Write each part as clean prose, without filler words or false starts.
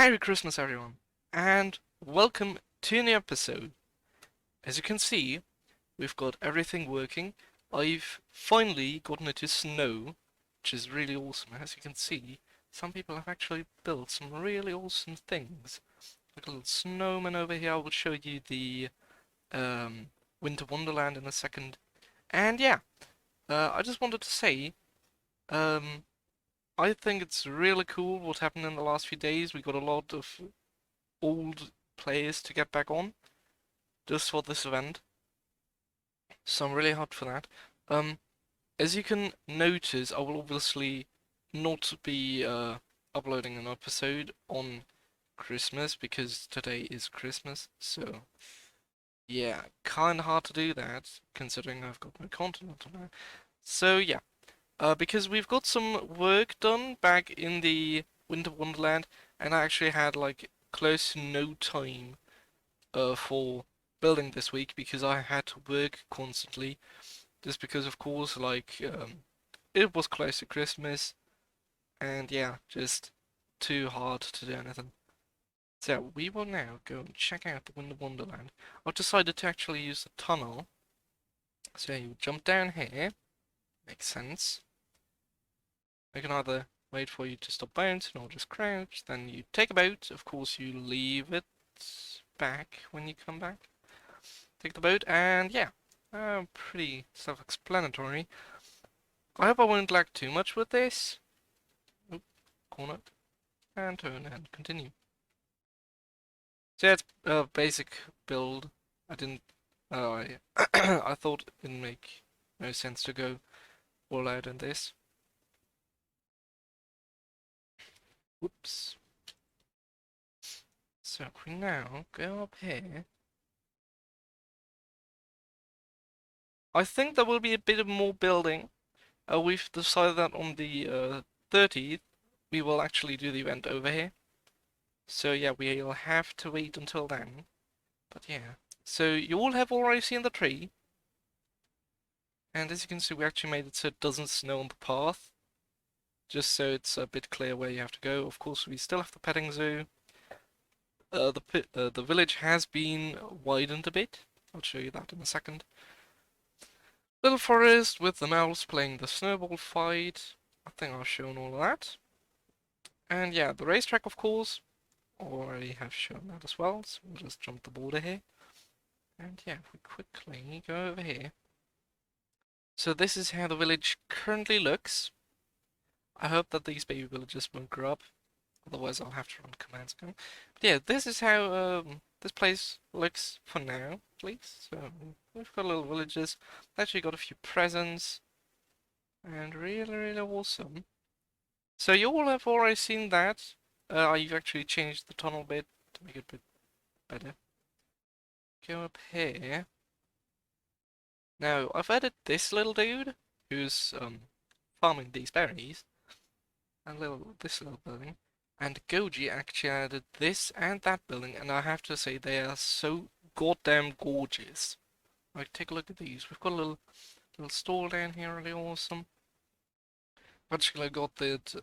Merry Christmas, everyone, and welcome to a new episode. As you can see, we've got everything working. I've finally gotten it to snow, which is really awesome. As you can see, some people have actually built some really awesome things. Like a little snowman over here. I will show you the Winter Wonderland in a second. And yeah, I just wanted to say, um, I think it's really cool what happened in the last few days. We got a lot of old players to get back on just for this event, so I'm really hot for that. Um, as you can notice, I will obviously not be uploading an episode on Christmas because today is Christmas, so yeah, kinda hard to do that considering I've got no content on that. So yeah, because we've got some work done back in the Winter Wonderland, and I actually had like close to no time for building this week because I had to work constantly. Just because, of course, it was close to Christmas, and yeah, just too hard to do anything. So we will now go and check out the Winter Wonderland. I've decided to actually use the tunnel. So you jump down here, makes sense. I can either wait for you to stop bouncing or just crouch. Then you take a boat. Of course, you leave it back when you come back. Take the boat, and yeah, pretty self-explanatory. I hope I won't lag too much with this. Oop, corner, and turn, and continue. So yeah, it's a basic build. I didn't, I, I thought it'd make no sense to go all out in this. Whoops. So if we now go up here, I think there will be a bit of more building. We've decided that on the 30th, we will actually do the event over here. So yeah, we'll have to wait until then. But yeah. So you all have already seen the tree. And as you can see, we actually made it so it doesn't snow on the path. Just so it's a bit clear where you have to go. Of course, we still have the petting zoo. The village has been widened a bit. I'll show you that in a second. Little forest with the mouse playing the snowball fight. I think I've shown all of that. And yeah, the racetrack, of course. Already have shown that as well. So we'll just jump the border here. And yeah, if we quickly go over here. So this is how the village currently looks. I hope that these baby villagers won't grow up. Otherwise I'll have to run commands again. But yeah, this is how this place looks for now, at least. So we've got little villages. Actually got a few presents. And really, really awesome. So you all have already seen that. I've actually changed the tunnel bit to make it a bit better. Go up here. Now, I've added this little dude who's farming these berries. And this little building. And Goji actually added this and that building, and I have to say they are so goddamn gorgeous. Like, take a look at these. We've got a little store down here, really awesome. Actually, I got that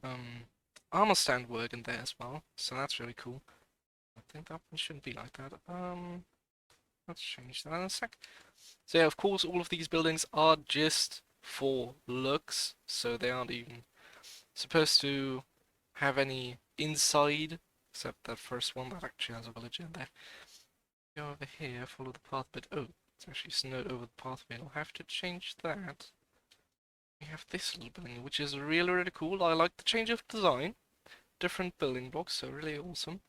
armor stand working there as well, so that's really cool. I think that one shouldn't be like that. Let's change that in a sec. So yeah, of course, all of these buildings are just for looks, so they aren't even supposed to have any inside, except that first one that actually has a village in there. Go over here, follow the path, but oh, it's actually snowed over the pathway. I'll have to change that. We have this little building, which is really, really cool. I like the change of design. Different building blocks, so really awesome.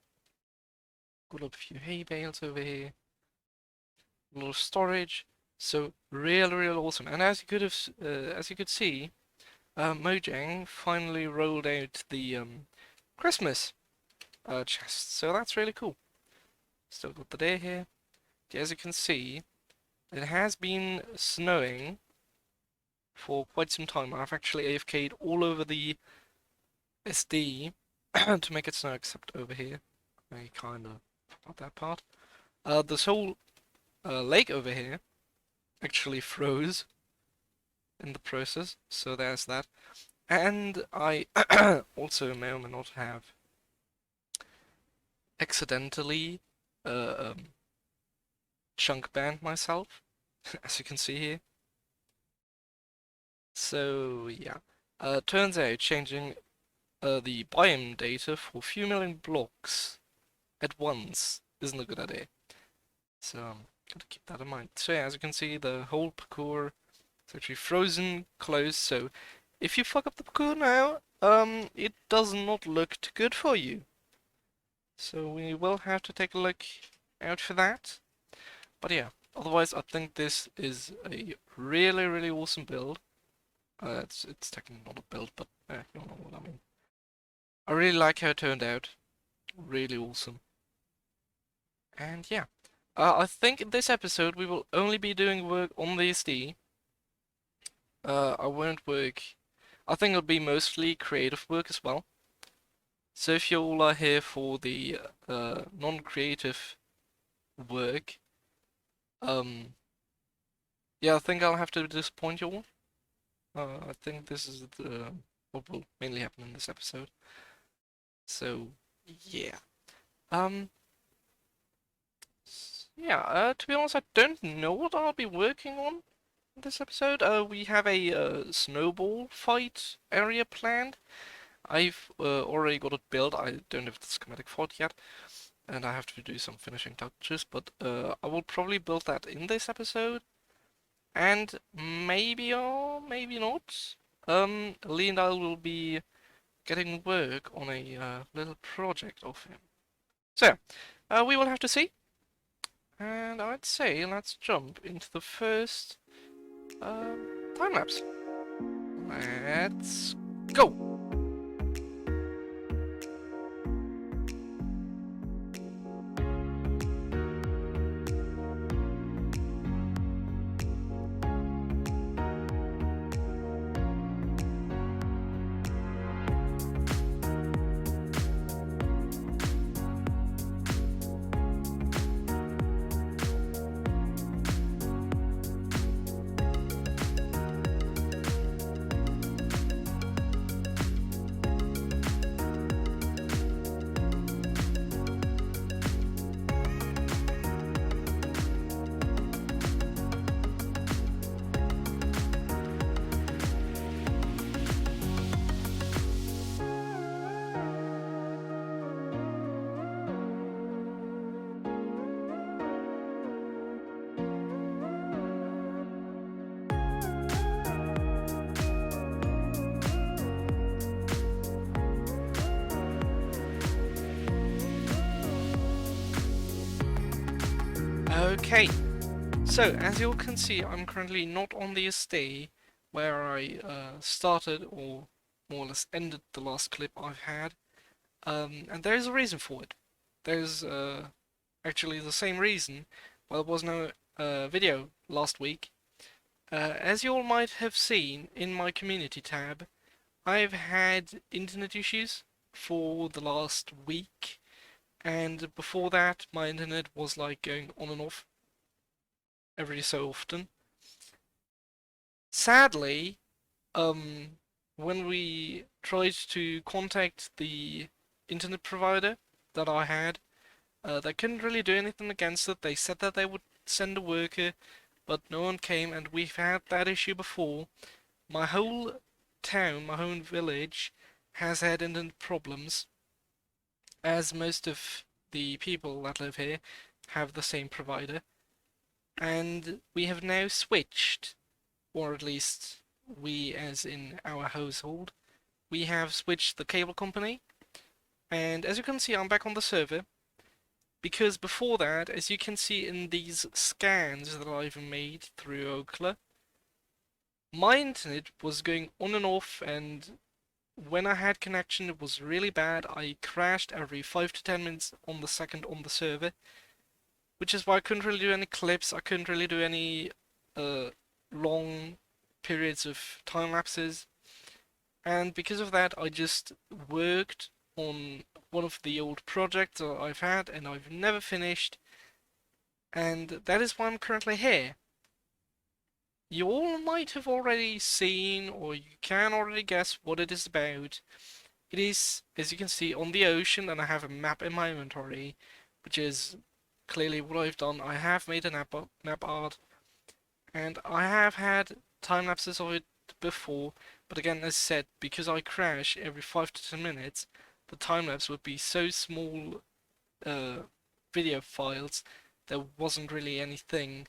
Got a few hay bales over here. A little storage. So really, really awesome. And as you could see, Mojang finally rolled out the Christmas chest, so that's really cool. Still got the day here. As you can see, it has been snowing for quite some time. I've actually AFK'd all over the SD to make it snow, except over here. I kind of forgot that part. This whole lake over here actually froze in the process, so there's that. And I also may or may not have accidentally uh, um, chunk banned myself, as you can see here. So yeah, turns out changing the biome data for a few million blocks at once isn't a good idea. So gotta keep that in mind. So yeah, as you can see, the whole parkour is actually frozen closed. So if you fuck up the parkour now, it does not look too good for you. So we will have to take a look out for that. But yeah, otherwise I think this is a really, really awesome build. It's technically not a build, but you know what I mean. I really like how it turned out. Really awesome. And yeah, I think in this episode we will only be doing work on the SD. I won't work. I think it'll be mostly creative work as well. So if you all are here for the non-creative work, um, yeah, I think I'll have to disappoint you all. I think this is what will mainly happen in this episode. So yeah, um, yeah. To be honest, I don't know what I'll be working on in this episode. We have a snowball fight area planned. I've already got it built. I don't have the schematic for it yet, and I have to do some finishing touches. But I will probably build that in this episode, and maybe or maybe not. Lee and I will be getting work on a little project of him. So, we will have to see. And I'd say let's jump into the first time lapse. Let's go! Okay, so as you all can see, I'm currently not on the estate where I started or more or less ended the last clip I've had, and there is a reason for it. There's actually the same reason why there was no video last week. As you all might have seen in my community tab, I've had internet issues for the last week, and before that, my internet was like going on and off every so often. Sadly, when we tried to contact the internet provider that I had, they couldn't really do anything against it. They said that they would send a worker, but no one came, and we've had that issue before. My whole town, my whole village, has had internet problems, as most of the people that live here have the same provider. And we have now switched, or at least we, as in our household, we have switched the cable company. And as you can see, I'm back on the server. Because before that, as you can see in these scans that I've made through Okla, my internet was going on and off, and when I had connection it was really bad. I crashed every 5 to 10 minutes on the second on the server, which is why I couldn't really do any clips, I couldn't really do any long periods of time lapses, and because of that I just worked on one of the old projects that I've had and I've never finished, and that is why I'm currently here. You all might have already seen, or you can already guess what it is about. it is, as you can see, on the ocean, and I have a map in my inventory, which is clearly what I've done. I have made a map art, and I have had time lapses of it before, but again, as I said, because I crash every 5 to 10 minutes, the time lapse would be so small uh, video files, there wasn't really anything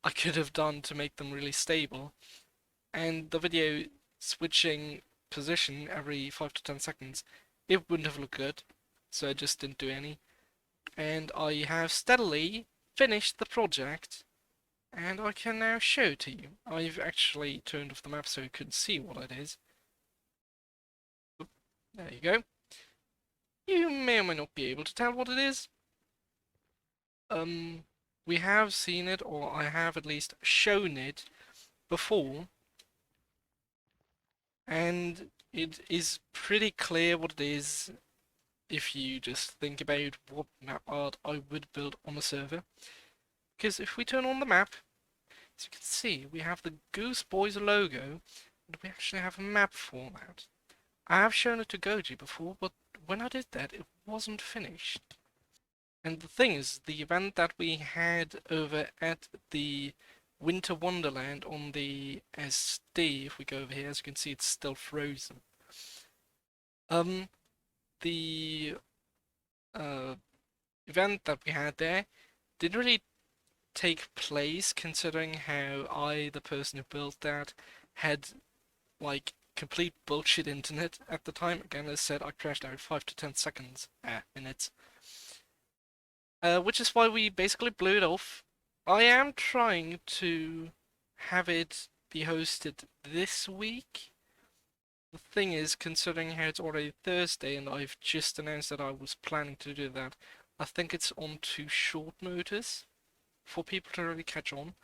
I could have done to make them really stable. And the video switching position every 5 to 10 seconds, it wouldn't have looked good, so I just didn't do any. And I have steadily finished the project, and I can now show to you. I've actually turned off the map so you could see what it is. There you go. You may or may not be able to tell what it is. We have seen it, or I have at least shown it before, and it is pretty clear what it is if you just think about what map art I would build on a server. Because if we turn on the map, as you can see, we have the Ghoosebois logo, and we actually have a map format. I have shown it to Goji before, but when I did that, it wasn't finished. And the thing is, the event that we had over at the Winter Wonderland on the SD, if we go over here, as you can see, it's still frozen. The uh, event that we had there didn't really take place, considering how I, the person who built that, had like complete bullshit internet at the time. Again, as I said, I crashed out 5 to 10 seconds minutes. Which is why we basically blew it off. I am trying to have it be hosted this week. The thing is, considering how it's already Thursday and I've just announced that I was planning to do that, I think it's on too short notice for people to really catch on.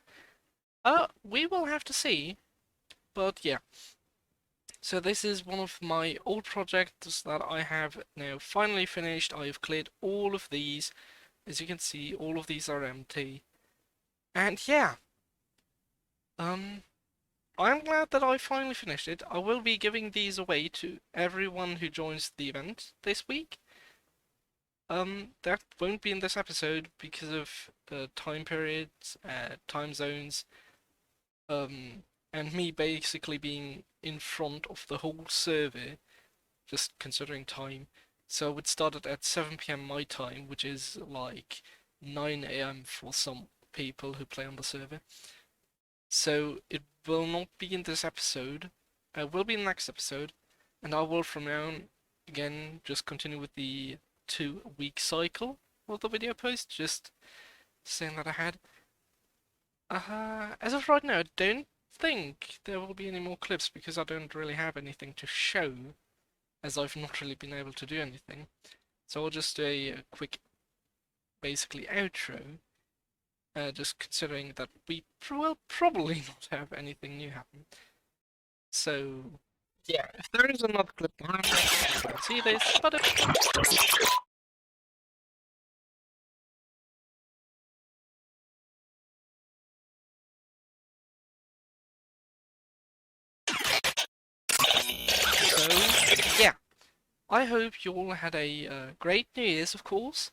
We will have to see, but yeah. So this is one of my old projects that I have now finally finished. I've cleared all of these. As you can see, all of these are empty. And yeah, I'm glad that I finally finished it. I will be giving these away to everyone who joins the event this week. That won't be in this episode because of time periods, time zones, and me basically being in front of the whole server, just considering time. So it started at 7 p.m. my time, which is like 9 a.m. for some people who play on the server. So it will not be in this episode. It will be in the next episode, and I will from now on again just continue with the 2-week cycle of the video post. Just saying that I had. As of right now, I don't think there will be any more clips because I don't really have anything to show, as I've not really been able to do anything. So I'll just do a quick, basically outro. Just considering that we will probably not have anything new happen. So, yeah, if there is another clip behind me, you will see this, but so, yeah, I hope you all had a great New Year's, of course,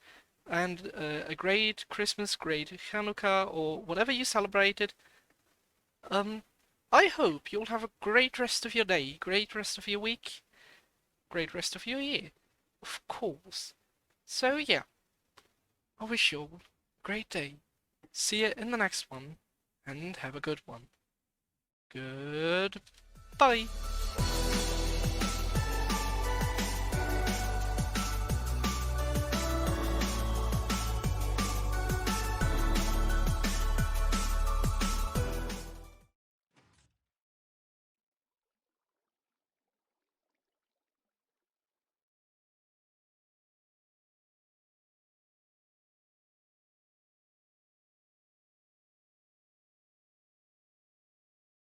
and a great Christmas, great Hanukkah, or whatever you celebrated. Um, I hope you'll have a great rest of your day, great rest of your week, great rest of your year, of course. So, yeah. I wish you all a great day. See you in the next one, and have a good one. Goodbye.